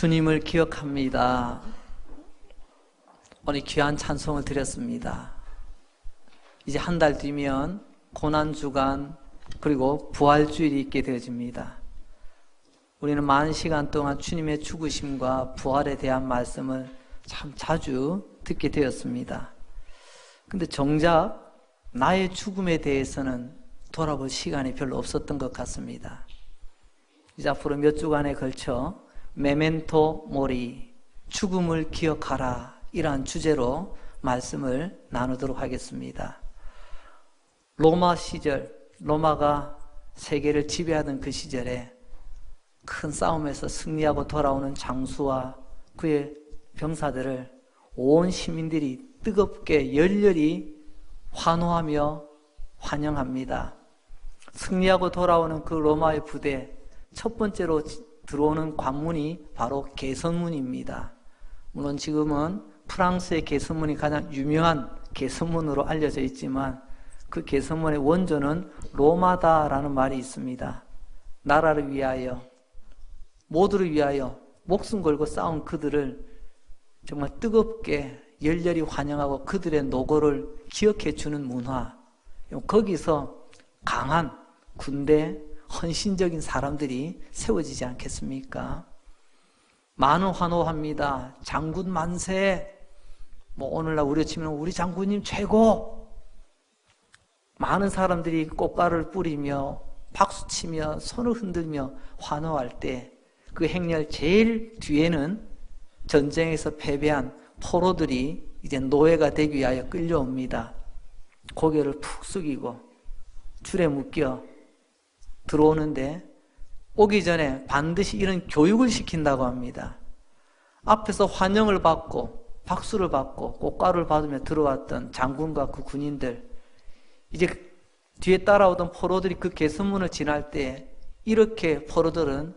주님을 기억합니다. 오늘 귀한 찬송을 드렸습니다. 이제 한 달 뒤면 고난주간 그리고 부활주일이 있게 되어집니다. 우리는 많은 시간 동안 주님의 죽으심과 부활에 대한 말씀을 참 자주 듣게 되었습니다. 근데 정작 나의 죽음에 대해서는 돌아볼 시간이 별로 없었던 것 같습니다. 이제 앞으로 몇 주간에 걸쳐 메멘토 모리, 죽음을 기억하라, 이러한 주제로 말씀을 나누도록 하겠습니다. 로마 시절, 로마가 세계를 지배하던 그 시절에 큰 싸움에서 승리하고 돌아오는 장수와 그의 병사들을 온 시민들이 뜨겁게 열렬히 환호하며 환영합니다. 승리하고 돌아오는 그 로마의 부대, 첫 번째로 들어오는 관문이 바로 개선문입니다. 물론 지금은 프랑스의 개선문이 가장 유명한 개선문으로 알려져 있지만 그 개선문의 원조는 로마다라는 말이 있습니다. 나라를 위하여, 모두를 위하여 목숨 걸고 싸운 그들을 정말 뜨겁게 열렬히 환영하고 그들의 노고를 기억해 주는 문화, 거기서 강한 군대, 헌신적인 사람들이 세워지지 않겠습니까? 많은 환호합니다. 장군 만세. 오늘날 우리로 치면 우리 장군님 최고. 많은 사람들이 꽃가루를 뿌리며 박수치며 손을 흔들며 환호할 때 그 행렬 제일 뒤에는 전쟁에서 패배한 포로들이 이제 노예가 되기 위하여 끌려옵니다. 고개를 푹 숙이고 줄에 묶여 들어오는데 오기 전에 반드시 이런 교육을 시킨다고 합니다. 앞에서 환영을 받고 박수를 받고 꽃가루를 받으며 들어왔던 장군과 그 군인들, 이제 뒤에 따라오던 포로들이 그 개선문을 지날 때 이렇게 포로들은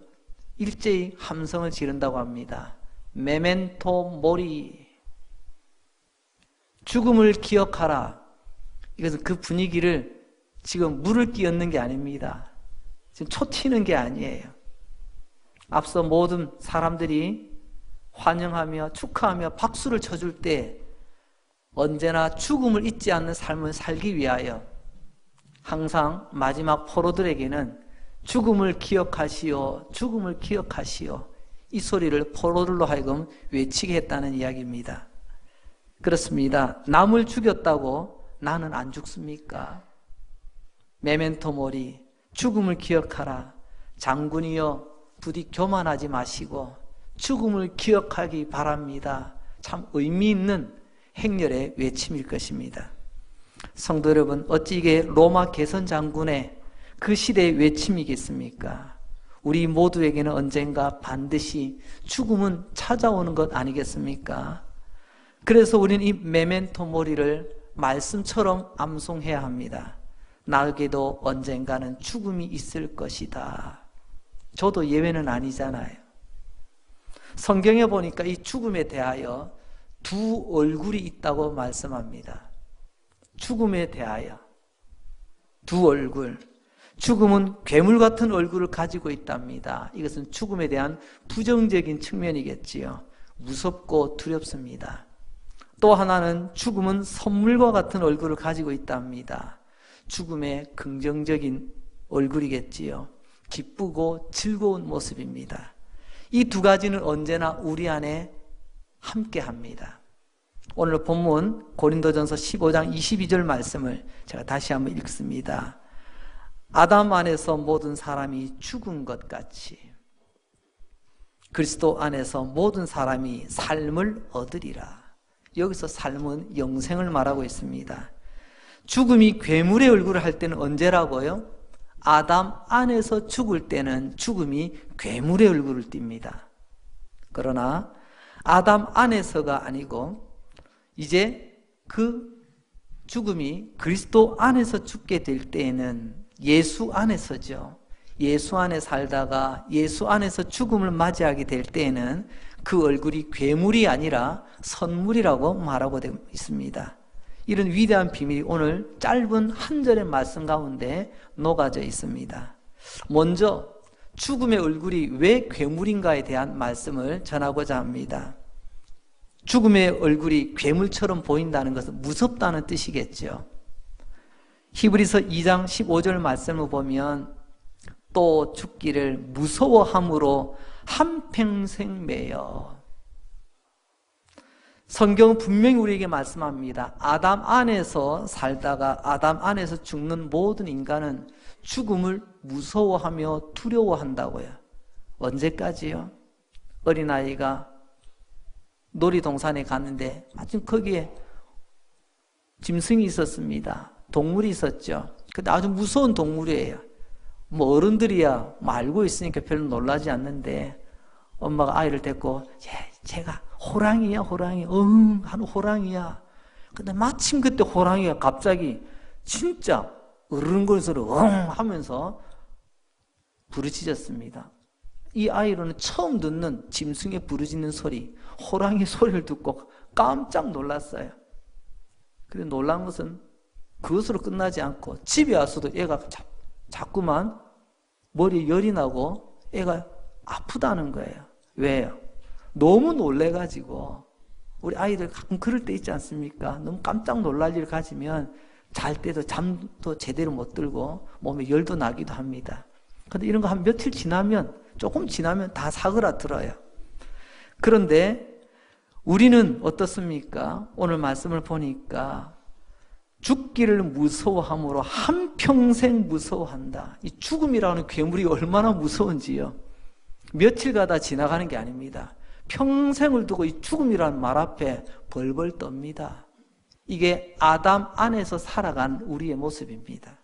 일제히 함성을 지른다고 합니다. 메멘토 모리, 죽음을 기억하라. 이것은 그 분위기를 지금 물을 끼얹는 게 아닙니다. 지금 초치는 게 아니에요. 앞서 모든 사람들이 환영하며 축하하며 박수를 쳐줄 때 언제나 죽음을 잊지 않는 삶을 살기 위하여 항상 마지막 포로들에게는 죽음을 기억하시오, 죽음을 기억하시오, 이 소리를 포로들로 하여금 외치게 했다는 이야기입니다. 그렇습니다. 남을 죽였다고 나는 안 죽습니까? 메멘토 모리, 죽음을 기억하라. 장군이여 부디 교만하지 마시고 죽음을 기억하기 바랍니다. 참 의미 있는 행렬의 외침일 것입니다. 성도 여러분, 어찌 이게 로마 개선 장군의 그 시대의 외침이겠습니까? 우리 모두에게는 언젠가 반드시 죽음은 찾아오는 것 아니겠습니까? 그래서 우리는 이 메멘토 모리를 말씀처럼 암송해야 합니다. 나에게도 언젠가는 죽음이 있을 것이다. 저도 예외는 아니잖아요. 성경에 보니까 이 죽음에 대하여 두 얼굴이 있다고 말씀합니다. 죽음에 대하여 두 얼굴. 죽음은 괴물 같은 얼굴을 가지고 있답니다. 이것은 죽음에 대한 부정적인 측면이겠지요. 무섭고 두렵습니다. 또 하나는 죽음은 선물과 같은 얼굴을 가지고 있답니다. 죽음의 긍정적인 얼굴이겠지요. 기쁘고 즐거운 모습입니다. 이 두 가지는 언제나 우리 안에 함께합니다. 오늘 본문 고린도전서 15장 22절 말씀을 제가 다시 한번 읽습니다. 아담 안에서 모든 사람이 죽은 것 같이 그리스도 안에서 모든 사람이 삶을 얻으리라. 여기서 삶은 영생을 말하고 있습니다. 죽음이 괴물의 얼굴을 할 때는 언제라고요? 아담 안에서 죽을 때는 죽음이 괴물의 얼굴을 띱니다. 그러나 아담 안에서가 아니고 이제 그 죽음이 그리스도 안에서 죽게 될 때에는 예수 안에서죠. 예수 안에 살다가 예수 안에서 죽음을 맞이하게 될 때에는 그 얼굴이 괴물이 아니라 선물이라고 말하고 있습니다. 이런 위대한 비밀이 오늘 짧은 한 절의 말씀 가운데 녹아져 있습니다. 먼저 죽음의 얼굴이 왜 괴물인가에 대한 말씀을 전하고자 합니다. 죽음의 얼굴이 괴물처럼 보인다는 것은 무섭다는 뜻이겠죠. 히브리서 2장 15절 말씀을 보면 또 죽기를 무서워함으로 한평생 매여. 성경은 분명히 우리에게 말씀합니다. 아담 안에서 살다가 아담 안에서 죽는 모든 인간은 죽음을 무서워하며 두려워한다고요. 언제까지요? 어린아이가 놀이동산에 갔는데 마침 거기에 짐승이 있었습니다. 동물이 있었죠. 근데 아주 무서운 동물이에요. 뭐 어른들이야 뭐 알고 있으니까 별로 놀라지 않는데 엄마가 아이를 데리고 제가 호랑이야 호랑이 하는 호랑이야. 근데 마침 그때 호랑이가 갑자기 진짜 으르렁거리는 하면서 부르짖었습니다. 이 아이로는 처음 듣는 짐승의 부르짖는 소리, 호랑이 소리를 듣고 깜짝 놀랐어요. 그런데 놀란 것은 그것으로 끝나지 않고 집에 와서도 애가 자꾸만 머리에 열이 나고 애가 아프다는 거예요. 왜요? 너무 놀래가지고 우리 아이들 가끔 그럴 때 있지 않습니까? 너무 깜짝 놀랄 일 가지면 잘 때도 잠도 제대로 못 들고 몸에 열도 나기도 합니다. 근데 이런 거 한 며칠 지나면 조금 지나면 다 사그라들어요. 그런데 우리는 어떻습니까? 오늘 말씀을 보니까 죽기를 무서워함으로 한평생 무서워한다. 이 죽음이라는 괴물이 얼마나 무서운지요. 며칠 가다 지나가는 게 아닙니다. 평생을 두고 이 죽음이라는 말 앞에 벌벌 떱니다. 이게 아담 안에서 살아간 우리의 모습입니다.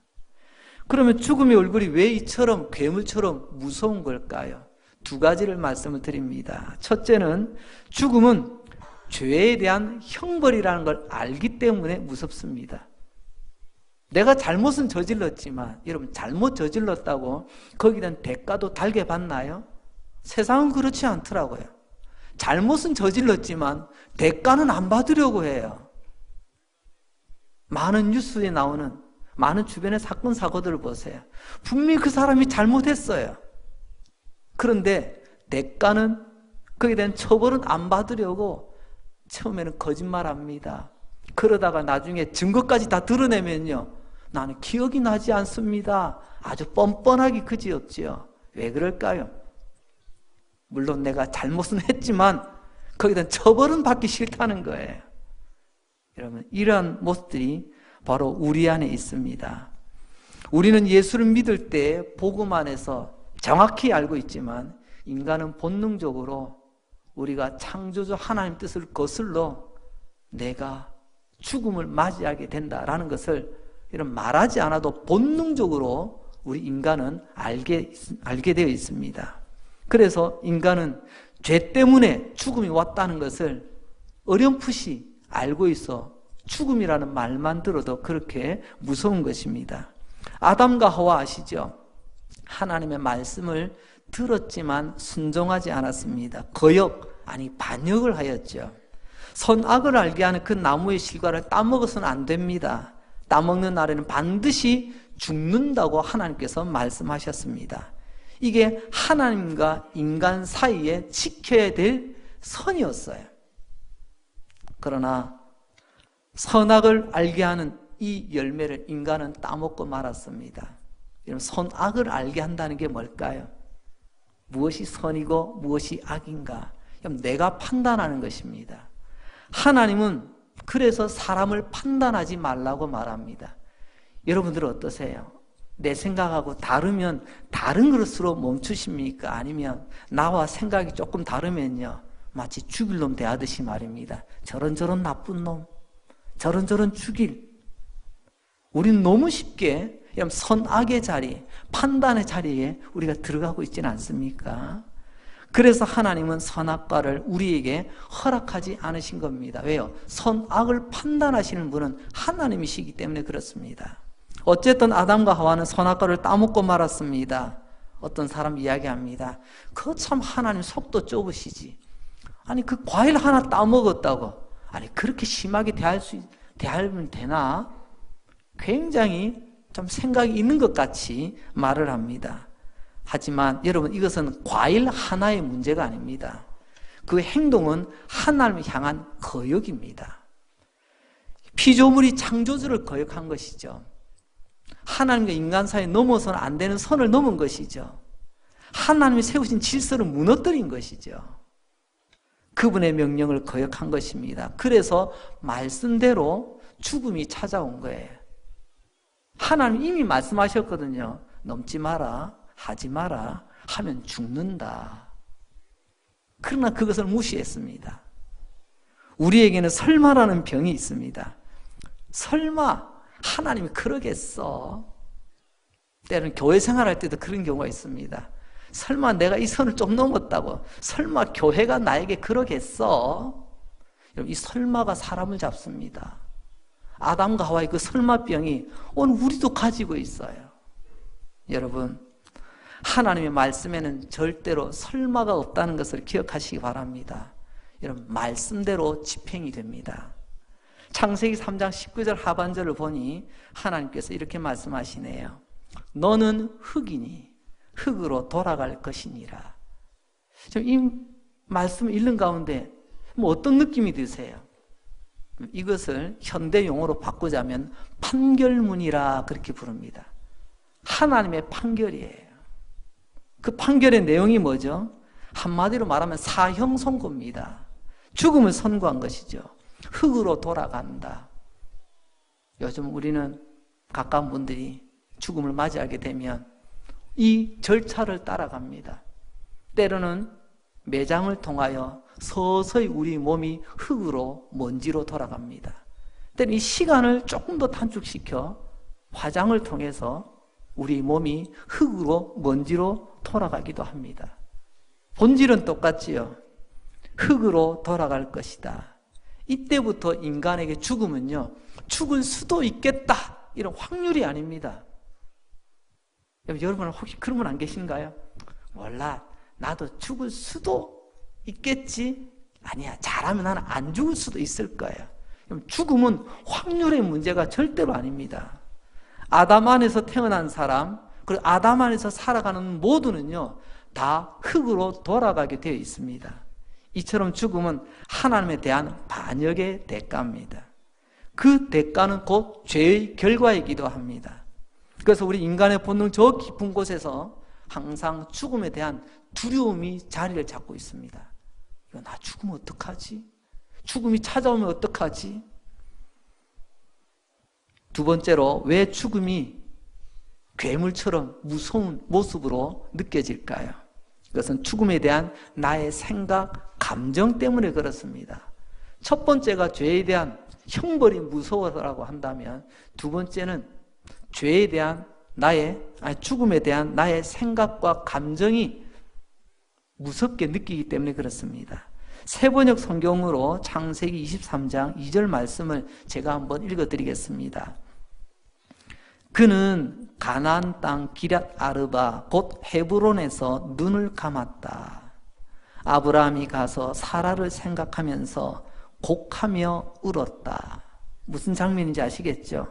그러면 죽음의 얼굴이 왜 이처럼 괴물처럼 무서운 걸까요? 두 가지를 말씀을 드립니다. 첫째는 죽음은 죄에 대한 형벌이라는 걸 알기 때문에 무섭습니다. 내가 잘못은 저질렀지만 여러분 잘못 저질렀다고 거기에 대한 대가도 달게 받나요? 세상은 그렇지 않더라고요. 잘못은 저질렀지만 대가는 안 받으려고 해요. 많은 뉴스에 나오는 많은 주변의 사건 사고들을 보세요. 분명히 그 사람이 잘못했어요. 그런데 대가는 거기에 대한 처벌은 안 받으려고 처음에는 거짓말합니다. 그러다가 나중에 증거까지 다 드러내면요, 나는 기억이 나지 않습니다. 아주 뻔뻔하기 그지없지요. 왜 그럴까요? 물론 내가 잘못은 했지만 거기에 대한 처벌은 받기 싫다는 거예요. 여러분, 이러한 모습들이 바로 우리 안에 있습니다. 우리는 예수를 믿을 때 복음 안에서 정확히 알고 있지만 인간은 본능적으로 우리가 창조주 하나님 뜻을 거슬러 내가 죽음을 맞이하게 된다라는 것을 이런 말하지 않아도 본능적으로 우리 인간은 알게 되어 있습니다. 그래서 인간은 죄 때문에 죽음이 왔다는 것을 어렴풋이 알고 있어 죽음이라는 말만 들어도 그렇게 무서운 것입니다. 아담과 하와 아시죠? 하나님의 말씀을 들었지만 순종하지 않았습니다. 거역, 아니 반역을 하였죠. 선악을 알게 하는 그 나무의 실과를 따먹어서는 안 됩니다. 따먹는 날에는 반드시 죽는다고 하나님께서 말씀하셨습니다. 이게 하나님과 인간 사이에 지켜야 될 선이었어요. 그러나 선악을 알게 하는 이 열매를 인간은 따먹고 말았습니다. 여러분, 선악을 알게 한다는 게 뭘까요? 무엇이 선이고 무엇이 악인가? 내가 판단하는 것입니다. 하나님은 그래서 사람을 판단하지 말라고 말합니다. 여러분들은 어떠세요? 내 생각하고 다르면 다른 것으로 멈추십니까? 아니면 나와 생각이 조금 다르면요, 마치 죽일 놈 대하듯이 말입니다. 저런 나쁜 놈, 저런 죽일. 우리는 너무 쉽게 선악의 자리, 판단의 자리에 우리가 들어가고 있지는 않습니까? 그래서 하나님은 선악과를 우리에게 허락하지 않으신 겁니다. 왜요? 선악을 판단하시는 분은 하나님이시기 때문에 그렇습니다. 어쨌든 아담과 하와는 선악과를 따먹고 말았습니다. 어떤 사람 이야기합니다. 그거 참 하나님 속도 좁으시지. 아니 그 과일 하나 따먹었다고 아니 그렇게 심하게 대하면 되나? 굉장히 좀 생각이 있는 것 같이 말을 합니다. 하지만 여러분, 이것은 과일 하나의 문제가 아닙니다. 그 행동은 하나님을 향한 거역입니다. 피조물이 창조주를 거역한 것이죠. 하나님과 인간 사이에 넘어서는 안 되는 선을 넘은 것이죠. 하나님이 세우신 질서를 무너뜨린 것이죠. 그분의 명령을 거역한 것입니다. 그래서 말씀대로 죽음이 찾아온 거예요. 하나님 이미 말씀하셨거든요. 넘지 마라, 하지 마라, 하면 죽는다. 그러나 그것을 무시했습니다. 우리에게는 설마라는 병이 있습니다. 설마 하나님이 그러겠어? 때로는 교회 생활할 때도 그런 경우가 있습니다. 설마 내가 이 선을 좀 넘었다고? 설마 교회가 나에게 그러겠어? 여러분, 이 설마가 사람을 잡습니다. 아담과 하와의 그 설마병이 오늘 우리도 가지고 있어요. 여러분, 하나님의 말씀에는 절대로 설마가 없다는 것을 기억하시기 바랍니다. 여러분, 말씀대로 집행이 됩니다. 창세기 3장 19절 하반절을 보니 하나님께서 이렇게 말씀하시네요. 너는 흙이니 흙으로 돌아갈 것이니라. 지금 이 말씀을 읽는 가운데 어떤 느낌이 드세요? 이것을 현대 용어로 바꾸자면 판결문이라 그렇게 부릅니다. 하나님의 판결이에요. 그 판결의 내용이 뭐죠? 한마디로 말하면 사형 선고입니다. 죽음을 선고한 것이죠. 흙으로 돌아간다. 요즘 우리는 가까운 분들이 죽음을 맞이하게 되면 이 절차를 따라갑니다. 때로는 매장을 통하여 서서히 우리 몸이 흙으로 먼지로 돌아갑니다. 때로는 이 시간을 조금 더 단축시켜 화장을 통해서 우리 몸이 흙으로 먼지로 돌아가기도 합니다. 본질은 똑같지요. 흙으로 돌아갈 것이다. 이때부터 인간에게 죽음은요, 죽을 수도 있겠다, 이런 확률이 아닙니다. 여러분은 혹시 그런 분 안 계신가요? 몰라, 나도 죽을 수도 있겠지? 아니야, 잘하면 나는 안 죽을 수도 있을 거예요. 죽음은 확률의 문제가 절대로 아닙니다. 아담 안에서 태어난 사람, 그리고 아담 안에서 살아가는 모두는요, 다 흙으로 돌아가게 되어 있습니다. 이처럼 죽음은 하나님에 대한 반역의 대가입니다. 그 대가는 곧 죄의 결과이기도 합니다. 그래서 우리 인간의 본능 저 깊은 곳에서 항상 죽음에 대한 두려움이 자리를 잡고 있습니다. 이거 나 죽으면 어떡하지? 죽음이 찾아오면 어떡하지? 두 번째로, 왜 죽음이 괴물처럼 무서운 모습으로 느껴질까요? 그것은 죽음에 대한 나의 생각, 감정 때문에 그렇습니다. 첫 번째가 죄에 대한 형벌이 무서워서라고 한다면, 두 번째는 죄에 대한 죽음에 대한 나의 생각과 감정이 무섭게 느끼기 때문에 그렇습니다. 세번역 성경으로 창세기 23장 2절 말씀을 제가 한번 읽어드리겠습니다. 그는 가나안 땅 기럇 아르바 곧 헤브론에서 눈을 감았다. 아브라함이 가서 사라를 생각하면서 곡하며 울었다. 무슨 장면인지 아시겠죠?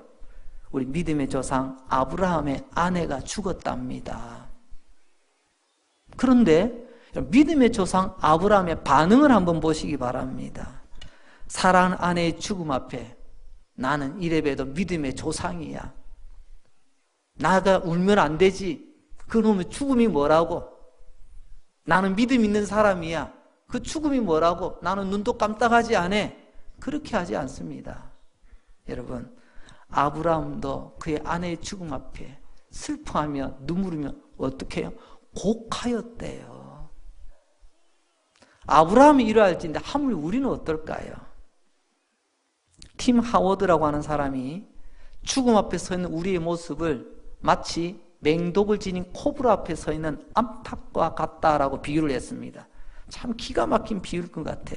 우리 믿음의 조상 아브라함의 아내가 죽었답니다. 그런데 믿음의 조상 아브라함의 반응을 한번 보시기 바랍니다. 사랑하는 아내의 죽음 앞에 나는 이래봬도 믿음의 조상이야. 나가 울면 안 되지. 그놈의 죽음이 뭐라고? 나는 믿음 있는 사람이야. 그 죽음이 뭐라고? 나는 눈도 깜짝하지 않아. 그렇게 하지 않습니다. 여러분, 아브라함도 그의 아내의 죽음 앞에 슬퍼하며 눈물이며 어떻게 해요? 곡하였대요. 아브라함이 이러할진데 하물며 우리는 어떨까요? 팀 하워드라고 하는 사람이 죽음 앞에 서 있는 우리의 모습을 마치 맹독을 지닌 코브라 앞에 서 있는 암탉과 같다라고 비유를 했습니다. 참 기가 막힌 비유일 것 같아.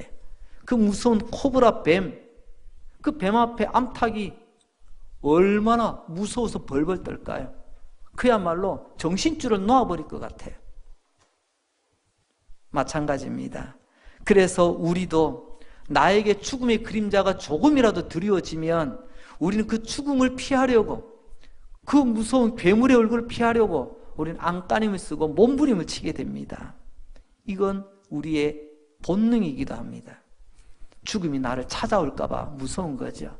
그 무서운 코브라 뱀, 그 뱀 앞에 암탉이 얼마나 무서워서 벌벌 떨까요? 그야말로 정신줄을 놓아버릴 것 같아요. 마찬가지입니다. 그래서 우리도 나에게 죽음의 그림자가 조금이라도 드리워지면 우리는 그 죽음을 피하려고, 그 무서운 괴물의 얼굴을 피하려고 우리는 안간힘을 쓰고 몸부림을 치게 됩니다. 이건 우리의 본능이기도 합니다. 죽음이 나를 찾아올까 봐 무서운 거죠.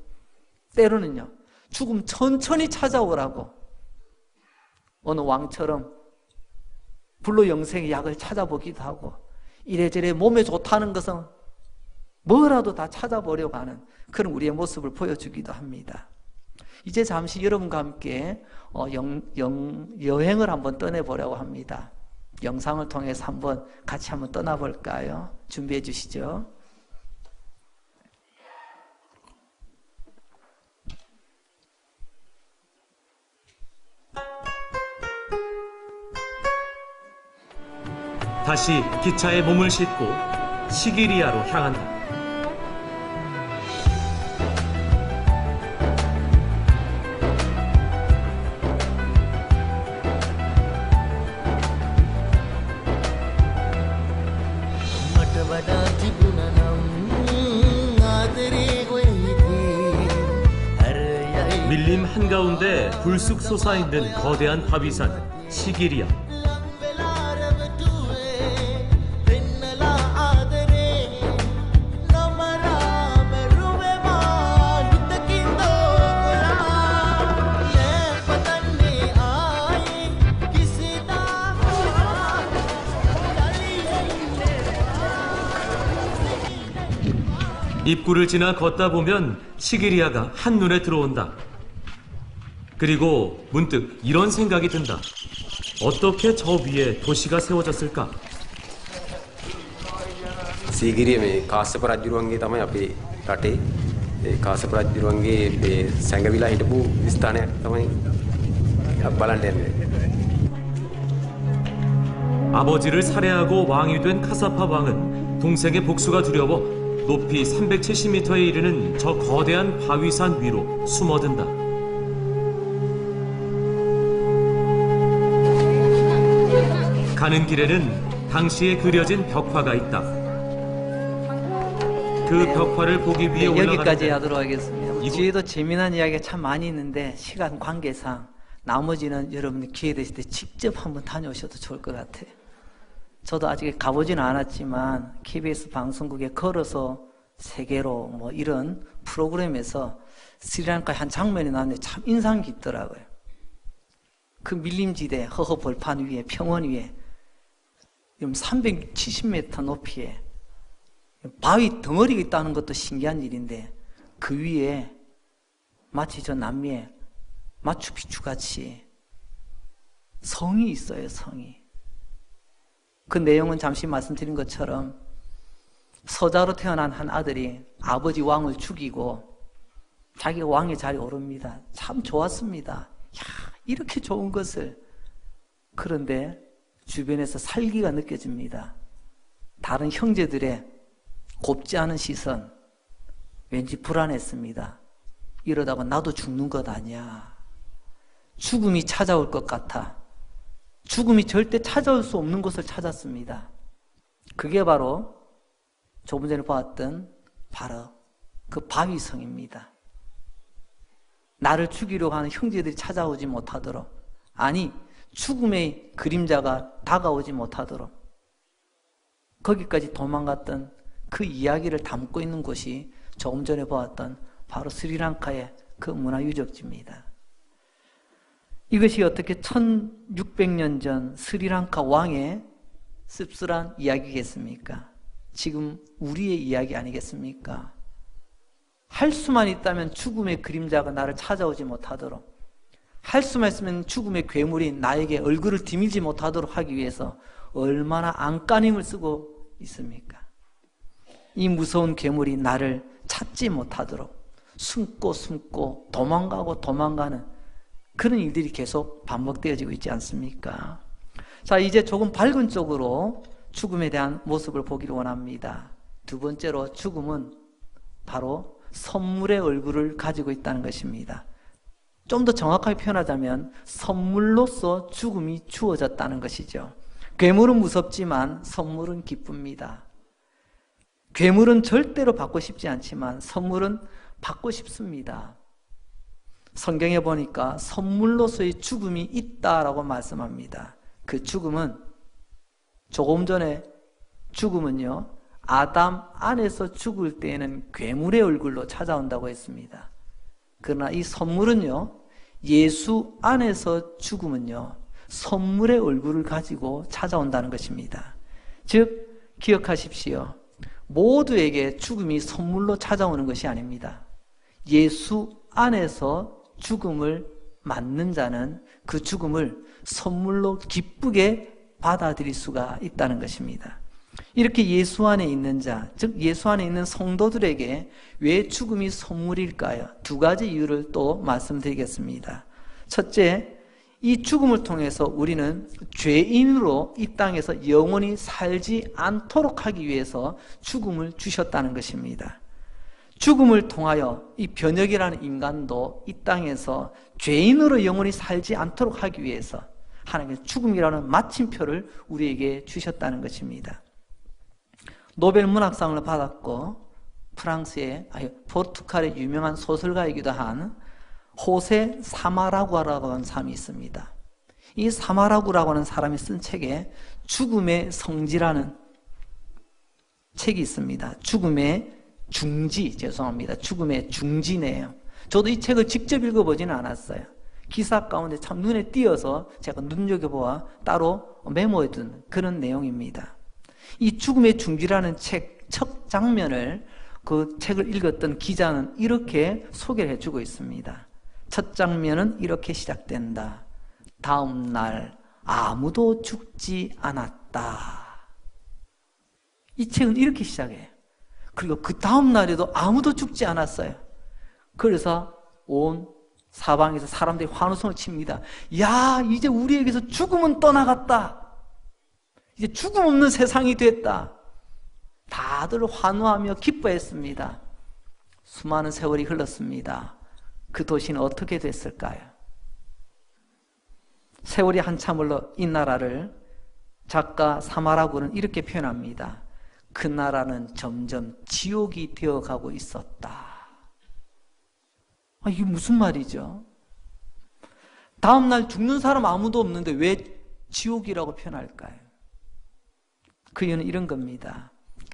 때로는요, 죽음 천천히 찾아오라고 어느 왕처럼 불로영생의 약을 찾아보기도 하고, 이래저래 몸에 좋다는 것은 뭐라도 다 찾아보려고 하는 그런 우리의 모습을 보여주기도 합니다. 이제 잠시 여러분과 함께 여행을 한번 떠내보려고 합니다. 영상을 통해서 같이 한번 떠나볼까요? 준비해 주시죠. 다시 기차에 몸을 싣고 시기리아로 향한다. 밀림 한가운데 불쑥 솟아있는 거대한 바위산 시기리아. 입구를 지나 걷다 보면 시기리아가 한눈에 들어온다. 그리고 문득 이런 생각이 든다. 어떻게 저 위에 도시가 세워졌을까? 시기리에 카스프 රජුරුවන්ගේ තමයි අපේ රටේ ඒ කාශ්‍යප රජුරුවන්ගේ මේ සැඟවිලා හිටපු ස්ථානයක් තමයි බලන්න යන්නේ. 아버지를 살해하고 왕이 된 카사파 왕은 동생의 복수가 두려워 높이 370m에 이르는 저 거대한 바위산 위로 숨어든다. 가는 길에는 당시에 그려진 벽화가 있다. 그 벽화를 보기 위해 올라가는데 여기까지 하도록 하겠습니다. 뒤에도 재미난 이야기가 참 많이 있는데 시간 관계상 나머지는 여러분이 기회 되실 때 직접 한번 다녀오셔도 좋을 것 같아요. 저도 아직 가보지는 않았지만 KBS 방송국에 걸어서 세계로 뭐 이런 프로그램에서 스리랑카의 한 장면이 나왔는데 참 인상 깊더라고요. 그 밀림지대 허허 벌판 위에 평원 위에 370m 높이에 바위 덩어리가 있다는 것도 신기한 일인데 그 위에 마치 저 남미의 마추픽추 같이 성이 있어요. 성이. 그 내용은 잠시 말씀드린 것처럼 서자로 태어난 한 아들이 아버지 왕을 죽이고 자기가 왕의 자리에 오릅니다. 참 좋았습니다. 야, 이렇게 좋은 것을. 그런데 주변에서 살기가 느껴집니다. 다른 형제들의 곱지 않은 시선, 왠지 불안했습니다. 이러다가 나도 죽는 것 아니야. 죽음이 찾아올 것 같아. 죽음이 절대 찾아올 수 없는 곳을 찾았습니다. 그게 바로 조금 전에 보았던 바로 그 바위성입니다. 나를 죽이려고 하는 형제들이 찾아오지 못하도록, 아니 죽음의 그림자가 다가오지 못하도록 거기까지 도망갔던 그 이야기를 담고 있는 곳이 조금 전에 보았던 바로 스리랑카의 그 문화유적지입니다. 이것이 어떻게 1600년 전 스리랑카 왕의 씁쓸한 이야기겠습니까? 지금 우리의 이야기 아니겠습니까? 할 수만 있다면 죽음의 그림자가 나를 찾아오지 못하도록, 할 수만 있으면 죽음의 괴물이 나에게 얼굴을 디밀지 못하도록 하기 위해서 얼마나 안간힘을 쓰고 있습니까? 이 무서운 괴물이 나를 찾지 못하도록 숨고 도망가고 도망가는 그런 일들이 계속 반복되어지고 있지 않습니까? 자, 이제 조금 밝은 쪽으로 죽음에 대한 모습을 보기를 원합니다. 두 번째로 죽음은 바로 선물의 얼굴을 가지고 있다는 것입니다. 좀 더 정확하게 표현하자면 선물로서 죽음이 주어졌다는 것이죠. 괴물은 무섭지만 선물은 기쁩니다. 괴물은 절대로 받고 싶지 않지만 선물은 받고 싶습니다. 성경에 보니까 선물로서의 죽음이 있다라고 말씀합니다. 그 죽음은 조금 전에 죽음은요, 아담 안에서 죽을 때에는 괴물의 얼굴로 찾아온다고 했습니다. 그러나 이 선물은요, 예수 안에서 죽음은요, 선물의 얼굴을 가지고 찾아온다는 것입니다. 즉, 기억하십시오. 모두에게 죽음이 선물로 찾아오는 것이 아닙니다. 예수 안에서 죽음을 맞는 자는 그 죽음을 선물로 기쁘게 받아들일 수가 있다는 것입니다. 이렇게 예수 안에 있는 자, 즉 예수 안에 있는 성도들에게 왜 죽음이 선물일까요? 두 가지 이유를 또 말씀드리겠습니다. 첫째, 이 죽음을 통해서 우리는 죄인으로 이 땅에서 영원히 살지 않도록 하기 위해서 죽음을 주셨다는 것입니다. 죽음을 통하여 이 변혁이라는 인간도 이 땅에서 죄인으로 영원히 살지 않도록 하기 위해서 하나님께서 죽음이라는 마침표를 우리에게 주셨다는 것입니다. 노벨 문학상을 받았고 포르투갈의 유명한 소설가이기도 한 호세 사마라구라고 하는 사람이 있습니다. 이 사마라구라고 하는 사람이 쓴 책에 죽음의 성지라는 책이 있습니다. 죽음의 중지네요. 저도 이 책을 직접 읽어보지는 않았어요. 기사 가운데 참 눈에 띄어서 제가 눈여겨보아 따로 메모해둔 그런 내용입니다. 이 죽음의 중지라는 책 첫 장면을 그 책을 읽었던 기자는 이렇게 소개를 해주고 있습니다. 첫 장면은 이렇게 시작된다. 다음 날 아무도 죽지 않았다. 이 책은 이렇게 시작해요. 그리고 그 다음 날에도 아무도 죽지 않았어요. 그래서 온 사방에서 사람들이 환호성을 칩니다. 야, 이제 우리에게서 죽음은 떠나갔다. 이제 죽음 없는 세상이 됐다. 다들 환호하며 기뻐했습니다. 수많은 세월이 흘렀습니다. 그 도시는 어떻게 됐을까요? 세월이 한참 흘러 이 나라를 작가 사마라구는 이렇게 표현합니다. 그 나라는 점점 지옥이 되어가고 있었다. 이게 무슨 말이죠? 다음날 죽는 사람 아무도 없는데 왜 지옥이라고 표현할까요? 그 이유는 이런 겁니다.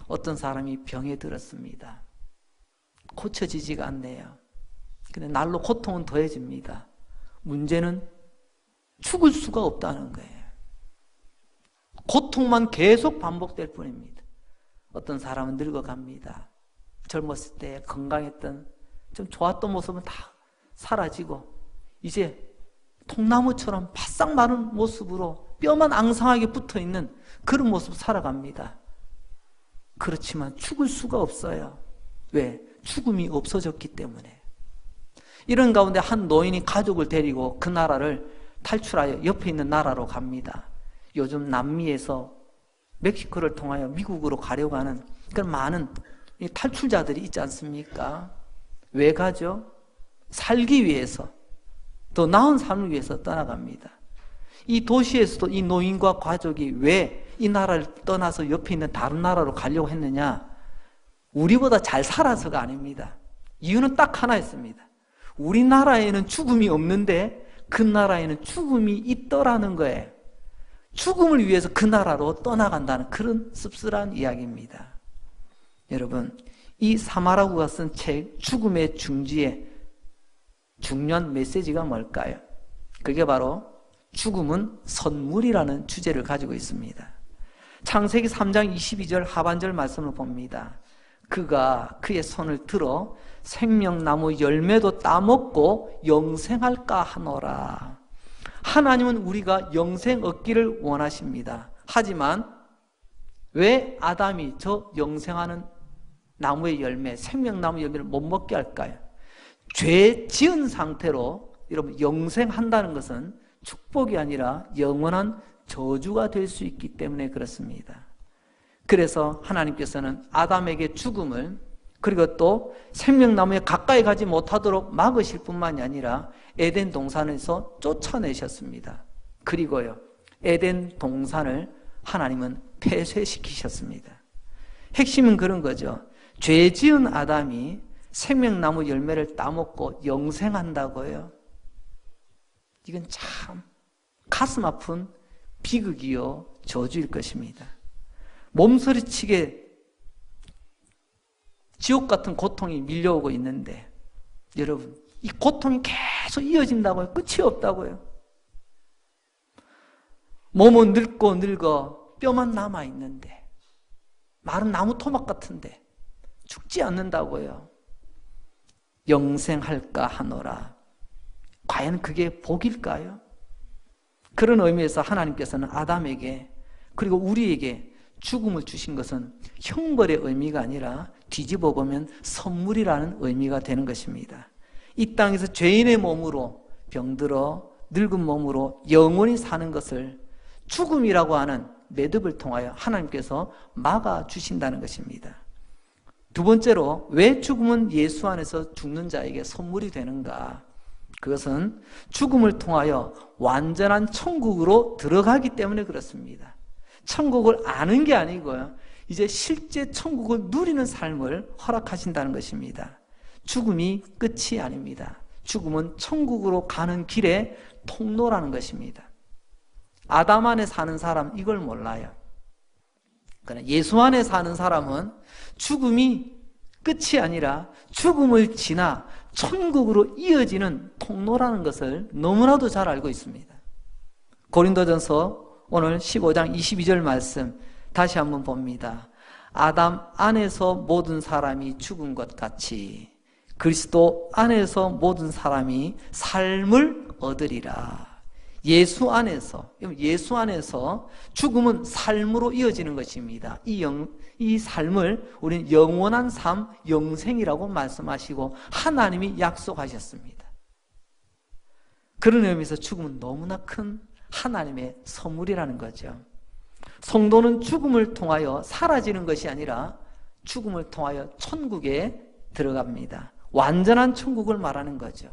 어떤 사람이 병에 들었습니다. 고쳐지지가 않네요. 근데 날로 고통은 더해집니다. 문제는 죽을 수가 없다는 거예요. 고통만 계속 반복될 뿐입니다. 어떤 사람은 늙어갑니다. 젊었을 때 건강했던 좀 좋았던 모습은 다 사라지고 이제 통나무처럼 바싹 마른 모습으로 뼈만 앙상하게 붙어있는 그런 모습 살아갑니다. 그렇지만 죽을 수가 없어요. 왜? 죽음이 없어졌기 때문에. 이런 가운데 한 노인이 가족을 데리고 그 나라를 탈출하여 옆에 있는 나라로 갑니다. 요즘 남미에서 멕시코를 통하여 미국으로 가려고 하는 그런 많은 탈출자들이 있지 않습니까? 왜 가죠? 살기 위해서, 더 나은 삶을 위해서 떠나갑니다. 이 도시에서도 이 노인과 가족이 왜 이 나라를 떠나서 옆에 있는 다른 나라로 가려고 했느냐? 우리보다 잘 살아서가 아닙니다. 이유는 딱 하나였습니다. 우리나라에는 죽음이 없는데 그 나라에는 죽음이 있더라는 거예요. 죽음을 위해서 그 나라로 떠나간다는 그런 씁쓸한 이야기입니다. 여러분, 이 사마라구가 쓴 책 죽음의 중지의 중요한 메시지가 뭘까요? 그게 바로 죽음은 선물이라는 주제를 가지고 있습니다. 창세기 3장 22절 하반절 말씀을 봅니다. 그가 그의 손을 들어 생명나무 열매도 따먹고 영생할까 하노라. 하나님은 우리가 영생 얻기를 원하십니다. 하지만 왜 아담이 저 영생하는 나무의 열매, 생명나무 열매를 못 먹게 할까요? 죄 지은 상태로 여러분 영생한다는 것은 축복이 아니라 영원한 저주가 될 수 있기 때문에 그렇습니다. 그래서 하나님께서는 아담에게 죽음을 그리고 또 생명나무에 가까이 가지 못하도록 막으실 뿐만이 아니라 에덴 동산에서 쫓아내셨습니다. 그리고요, 에덴 동산을 하나님은 폐쇄시키셨습니다. 핵심은 그런 거죠. 죄 지은 아담이 생명나무 열매를 따먹고 영생한다고요. 이건 참 가슴 아픈 비극이요 저주일 것입니다. 몸서리치게 지옥 같은 고통이 밀려오고 있는데 여러분, 이 고통이 계속 이어진다고요. 끝이 없다고요. 몸은 늙고 늙어 뼈만 남아있는데 마른 나무 토막 같은데 죽지 않는다고요. 영생할까 하노라. 과연 그게 복일까요? 그런 의미에서 하나님께서는 아담에게 그리고 우리에게 죽음을 주신 것은 형벌의 의미가 아니라 뒤집어 보면 선물이라는 의미가 되는 것입니다. 이 땅에서 죄인의 몸으로 병들어 늙은 몸으로 영원히 사는 것을 죽음이라고 하는 매듭을 통하여 하나님께서 막아주신다는 것입니다. 두 번째로 왜 죽음은 예수 안에서 죽는 자에게 선물이 되는가? 그것은 죽음을 통하여 완전한 천국으로 들어가기 때문에 그렇습니다. 천국을 아는 게 아니고요, 이제 실제 천국을 누리는 삶을 허락하신다는 것입니다. 죽음이 끝이 아닙니다. 죽음은 천국으로 가는 길의 통로라는 것입니다. 아담 안에 사는 사람 이걸 몰라요. 그러나 예수 안에 사는 사람은 죽음이 끝이 아니라 죽음을 지나 천국으로 이어지는 통로라는 것을 너무나도 잘 알고 있습니다. 고린도전서 오늘 15장 22절 말씀 다시 한번 봅니다. 아담 안에서 모든 사람이 죽은 것 같이 그리스도 안에서 모든 사람이 삶을 얻으리라. 예수 안에서 죽음은 삶으로 이어지는 것입니다. 이 삶을 우리는 영원한 삶, 영생이라고 말씀하시고 하나님이 약속하셨습니다. 그런 의미에서 죽음은 너무나 큰 하나님의 선물이라는 거죠. 성도는 죽음을 통하여 사라지는 것이 아니라 죽음을 통하여 천국에 들어갑니다. 완전한 천국을 말하는 거죠.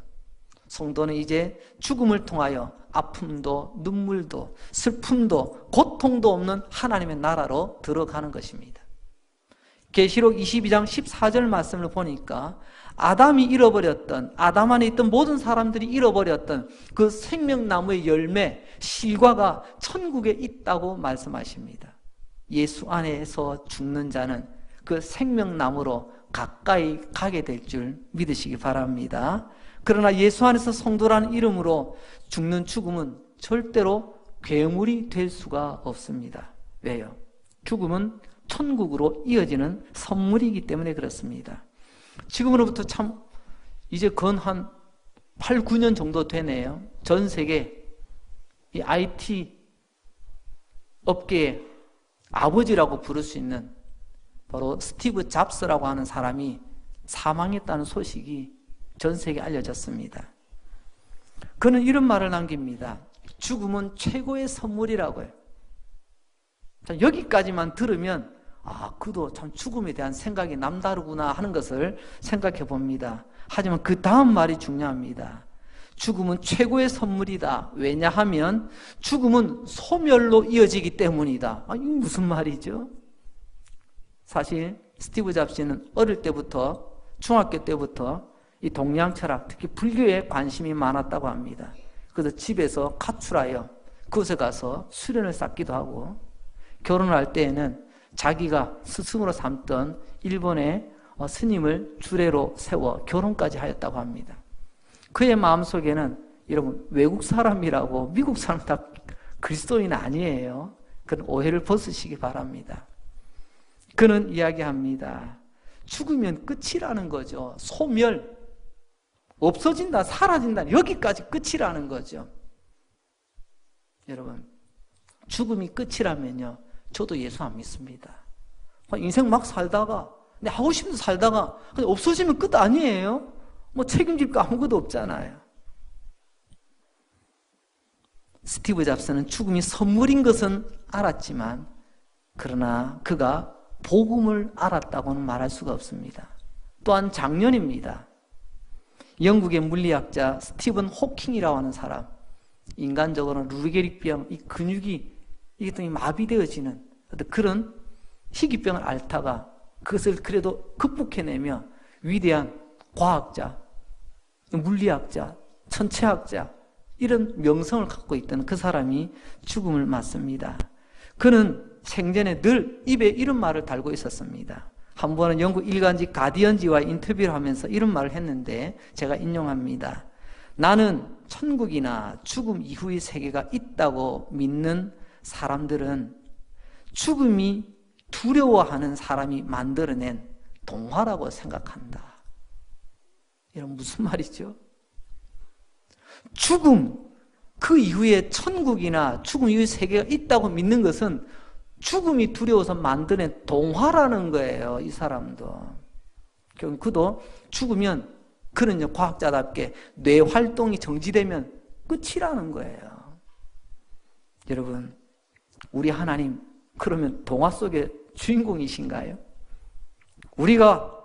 성도는 이제 죽음을 통하여 아픔도 눈물도 슬픔도 고통도 없는 하나님의 나라로 들어가는 것입니다. 계시록 22장 14절 말씀을 보니까 아담이 잃어버렸던, 아담 안에 있던 모든 사람들이 잃어버렸던 그 생명나무의 열매, 실과가 천국에 있다고 말씀하십니다. 예수 안에서 죽는 자는 그 생명나무로 가까이 가게 될 줄 믿으시기 바랍니다. 그러나 예수 안에서 성도라는 이름으로 죽는 죽음은 절대로 괴물이 될 수가 없습니다. 왜요? 죽음은 천국으로 이어지는 선물이기 때문에 그렇습니다. 지금으로부터 참 이제 건 한 8, 9년 정도 되네요. 전 세계 이 IT 업계의 아버지라고 부를 수 있는 바로 스티브 잡스라고 하는 사람이 사망했다는 소식이 전 세계에 알려졌습니다. 그는 이런 말을 남깁니다. 죽음은 최고의 선물이라고요. 자, 여기까지만 들으면 그도 참 죽음에 대한 생각이 남다르구나 하는 것을 생각해 봅니다. 하지만 그 다음 말이 중요합니다. 죽음은 최고의 선물이다. 왜냐하면 죽음은 소멸로 이어지기 때문이다. 이게 무슨 말이죠? 사실 스티브 잡스는 어릴 때부터, 중학교 때부터 이 동양 철학, 특히 불교에 관심이 많았다고 합니다. 그래서 집에서 가출하여 그곳에 가서 수련을 쌓기도 하고, 결혼할 때에는 자기가 스승으로 삼던 일본의 스님을 주례로 세워 결혼까지 하였다고 합니다. 그의 마음속에는 여러분, 외국 사람이라고 미국 사람 다 그리스도인 아니에요. 그런 오해를 벗으시기 바랍니다. 그는 이야기합니다. 죽으면 끝이라는 거죠. 소멸, 없어진다, 사라진다, 여기까지 끝이라는 거죠. 여러분, 죽음이 끝이라면요, 저도 예수 안 믿습니다. 인생 막 살다가, 내 하고 싶은 대로 살다가 없어지면 끝 아니에요? 뭐 책임질 거 아무것도 없잖아요. 스티브 잡스는 죽음이 선물인 것은 알았지만, 그러나 그가 복음을 알았다고는 말할 수가 없습니다. 또한 작년입니다. 영국의 물리학자 스티븐 호킹이라고 하는 사람, 인간적으로는 루게릭병, 이 근육이 이게 마비되어지는 그런 희귀병을 앓다가 그것을 그래도 극복해내며 위대한 과학자, 물리학자, 천체학자 이런 명성을 갖고 있던 그 사람이 죽음을 맞습니다. 그는 생전에 늘 입에 이런 말을 달고 있었습니다. 한 번은 영국 일간지 가디언지와 인터뷰를 하면서 이런 말을 했는데 제가 인용합니다. 나는 천국이나 죽음 이후의 세계가 있다고 믿는 사람들은 죽음이 두려워하는 사람이 만들어낸 동화라고 생각한다. 이런 무슨 말이죠? 죽음, 그 이후에 천국이나 죽음 이후의 세계가 있다고 믿는 것은 죽음이 두려워서 만드는 동화라는 거예요. 이 사람도. 그도 죽으면 그는 과학자답게 뇌 활동이 정지되면 끝이라는 거예요. 여러분, 우리 하나님 그러면 동화 속의 주인공이신가요? 우리가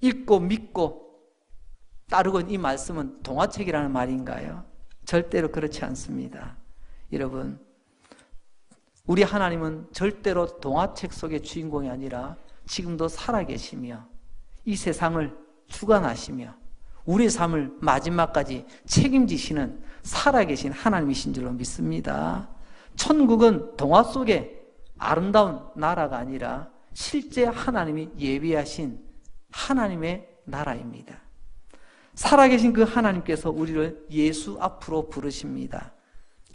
읽고 믿고 따르고 이 말씀은 동화책이라는 말인가요? 절대로 그렇지 않습니다. 여러분, 우리 하나님은 절대로 동화책 속의 주인공이 아니라 지금도 살아계시며 이 세상을 주관하시며 우리의 삶을 마지막까지 책임지시는 살아계신 하나님이신 줄로 믿습니다. 천국은 동화 속의 아름다운 나라가 아니라 실제 하나님이 예비하신 하나님의 나라입니다. 살아계신 그 하나님께서 우리를 예수 앞으로 부르십니다.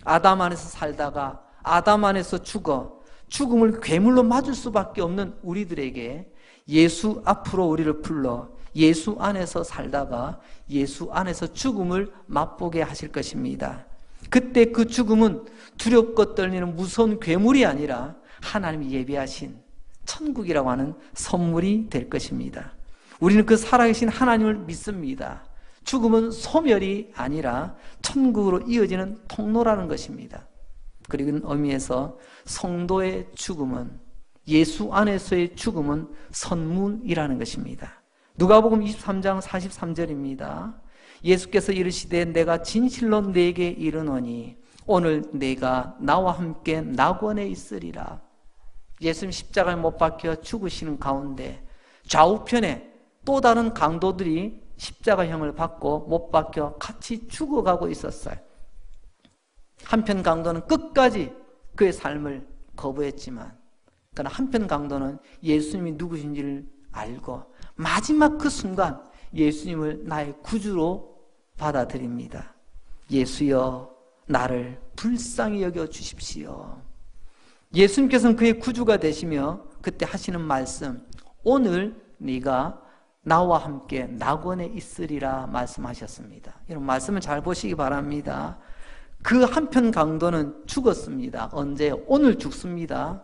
아담 안에서 살다가 아담 안에서 죽어 죽음을 괴물로 맞을 수밖에 없는 우리들에게 예수 앞으로 우리를 불러 예수 안에서 살다가 예수 안에서 죽음을 맛보게 하실 것입니다. 그때 그 죽음은 두렵고 떨리는 무서운 괴물이 아니라 하나님이 예비하신 천국이라고 하는 선물이 될 것입니다. 우리는 그 살아계신 하나님을 믿습니다. 죽음은 소멸이 아니라 천국으로 이어지는 통로라는 것입니다. 그리고 이런 의미에서 성도의 죽음은, 예수 안에서의 죽음은 선물이라는 것입니다. 누가복음 23장 43절입니다. 예수께서 이르시되 내가 진실로 네게 이르노니 오늘 네가 나와 함께 낙원에 있으리라. 예수님 십자가에 못 박혀 죽으시는 가운데 좌우편에 또 다른 강도들이 십자가형을 받고 못 박혀 같이 죽어가고 있었어요. 한편 강도는 끝까지 그의 삶을 거부했지만, 그러나 한편 강도는 예수님이 누구신지를 알고 마지막 그 순간 예수님을 나의 구주로 받아들입니다. 예수여 나를 불쌍히 여겨 주십시오. 예수님께서는 그의 구주가 되시며 그때 하시는 말씀, 오늘 네가 나와 함께 낙원에 있으리라 말씀하셨습니다. 이런 말씀을 잘 보시기 바랍니다. 그 한편 강도는 죽었습니다. 언제? 오늘 죽습니다.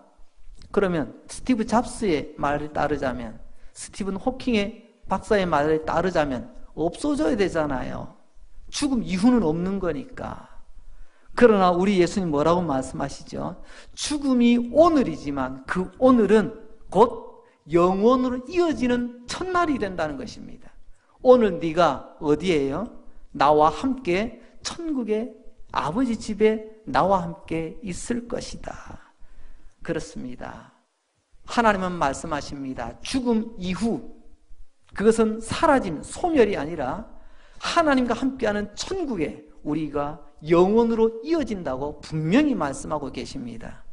그러면 스티브 잡스의 말을 따르자면, 스티븐 호킹의 박사의 말을 따르자면 없어져야 되잖아요. 죽음 이후는 없는 거니까. 그러나 우리 예수님 뭐라고 말씀하시죠? 죽음이 오늘이지만 그 오늘은 곧 영원으로 이어지는 첫날이 된다는 것입니다. 오늘 네가 어디에요? 나와 함께 천국의 아버지 집에 나와 함께 있을 것이다. 그렇습니다. 하나님은 말씀하십니다. 죽음 이후, 그것은 사라짐, 소멸이 아니라 하나님과 함께하는 천국에 우리가 영원으로 이어진다고 분명히 말씀하고 계십니다.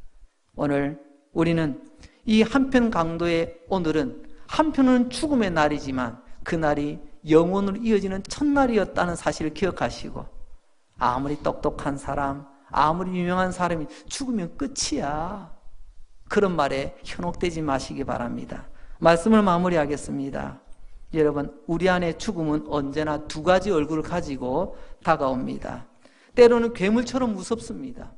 오늘 우리는 이 한편 강도의 오늘은 한편은 죽음의 날이지만 그 날이 영원으로 이어지는 첫날이었다는 사실을 기억하시고, 아무리 똑똑한 사람, 아무리 유명한 사람이 죽으면 끝이야, 그런 말에 현혹되지 마시기 바랍니다. 말씀을 마무리하겠습니다. 여러분, 우리 안에 죽음은 언제나 두 가지 얼굴을 가지고 다가옵니다. 때로는 괴물처럼 무섭습니다.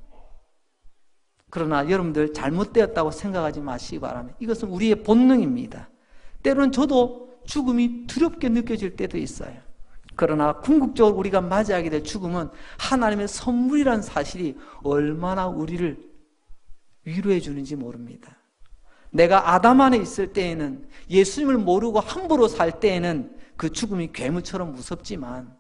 그러나 여러분들 잘못되었다고 생각하지 마시기 바랍니다. 이것은 우리의 본능입니다. 때로는 저도 죽음이 두렵게 느껴질 때도 있어요. 그러나 궁극적으로 우리가 맞이하게 될 죽음은 하나님의 선물이라는 사실이 얼마나 우리를 위로해 주는지 모릅니다. 내가 아담 안에 있을 때에는, 예수님을 모르고 함부로 살 때에는 그 죽음이 괴물처럼 무섭지만,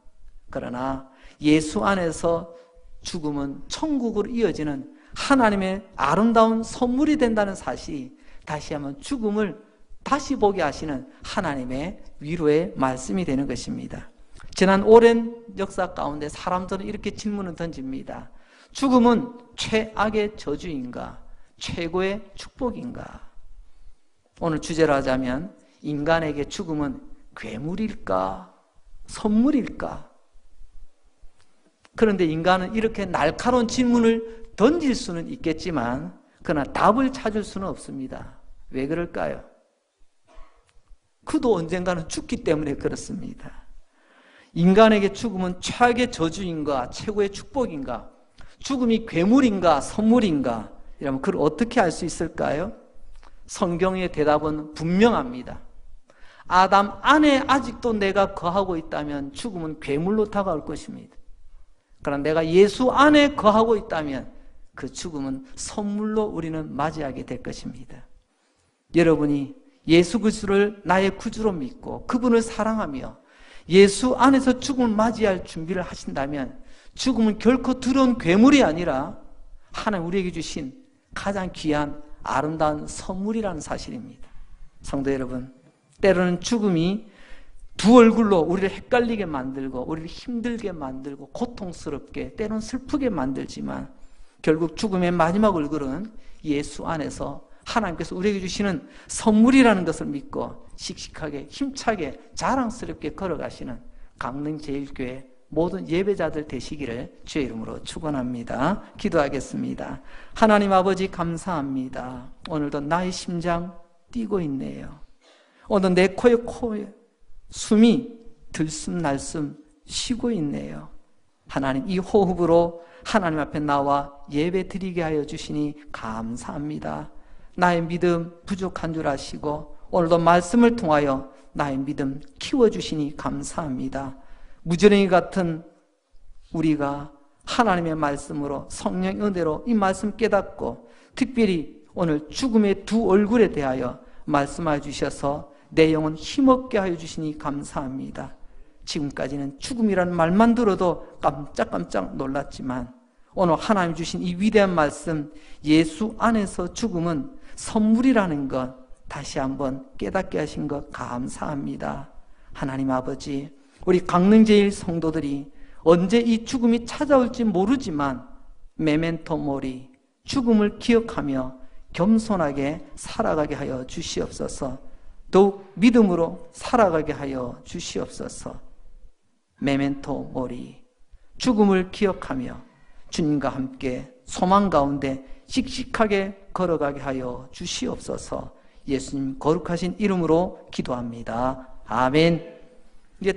그러나 예수 안에서 죽음은 천국으로 이어지는 하나님의 아름다운 선물이 된다는 사실이 다시 한번 죽음을 다시 보게 하시는 하나님의 위로의 말씀이 되는 것입니다. 지난 오랜 역사 가운데 사람들은 이렇게 질문을 던집니다. 죽음은 최악의 저주인가? 최고의 축복인가? 오늘 주제로 하자면 인간에게 죽음은 괴물일까? 선물일까? 그런데 인간은 이렇게 날카로운 질문을 던질 수는 있겠지만 그러나 답을 찾을 수는 없습니다. 왜 그럴까요? 그도 언젠가는 죽기 때문에 그렇습니다. 인간에게 죽음은 최악의 저주인가 최고의 축복인가? 죽음이 괴물인가 선물인가? 이러면 그걸 어떻게 알 수 있을까요? 성경의 대답은 분명합니다. 아담 안에 아직도 내가 거하고 있다면 죽음은 괴물로 다가올 것입니다. 그러나 내가 예수 안에 거하고 있다면 그 죽음은 선물로 우리는 맞이하게 될 것입니다. 여러분이 예수 그리스도를 나의 구주로 믿고 그분을 사랑하며 예수 안에서 죽음을 맞이할 준비를 하신다면 죽음은 결코 두려운 괴물이 아니라 하나님 우리에게 주신 가장 귀한 아름다운 선물이라는 사실입니다. 성도 여러분, 때로는 죽음이 두 얼굴로 우리를 헷갈리게 만들고 우리를 힘들게 만들고 고통스럽게 때로는 슬프게 만들지만 결국 죽음의 마지막 얼굴은 예수 안에서 하나님께서 우리에게 주시는 선물이라는 것을 믿고 씩씩하게 힘차게 자랑스럽게 걸어가시는 강릉제일교회 모든 예배자들 되시기를 주의 이름으로 축원합니다. 기도하겠습니다. 하나님 아버지 감사합니다. 오늘도 나의 심장 뛰고 있네요. 오늘 내 코에 숨이 들숨날숨 쉬고 있네요. 하나님 이 호흡으로 하나님 앞에 나와 예배 드리게 하여 주시니 감사합니다. 나의 믿음 부족한 줄 아시고 오늘도 말씀을 통하여 나의 믿음 키워주시니 감사합니다. 무지랭이 같은 우리가 하나님의 말씀으로 성령 은혜로 이 말씀 깨닫고 특별히 오늘 죽음의 두 얼굴에 대하여 말씀하여 주셔서 내 영혼 힘없게 하여 주시니 감사합니다. 지금까지는 죽음이라는 말만 들어도 깜짝깜짝 놀랐지만 오늘 하나님 주신 이 위대한 말씀 예수 안에서 죽음은 선물이라는 것 다시 한번 깨닫게 하신 것 감사합니다. 하나님 아버지, 우리 강릉제일 성도들이 언제 이 죽음이 찾아올지 모르지만 메멘토 모리, 죽음을 기억하며 겸손하게 살아가게 하여 주시옵소서. 더욱 믿음으로 살아가게 하여 주시옵소서. 메멘토 모리, 죽음을 기억하며 주님과 함께 소망 가운데 씩씩하게 걸어가게 하여 주시옵소서. 예수님 거룩하신 이름으로 기도합니다. 아멘. 이제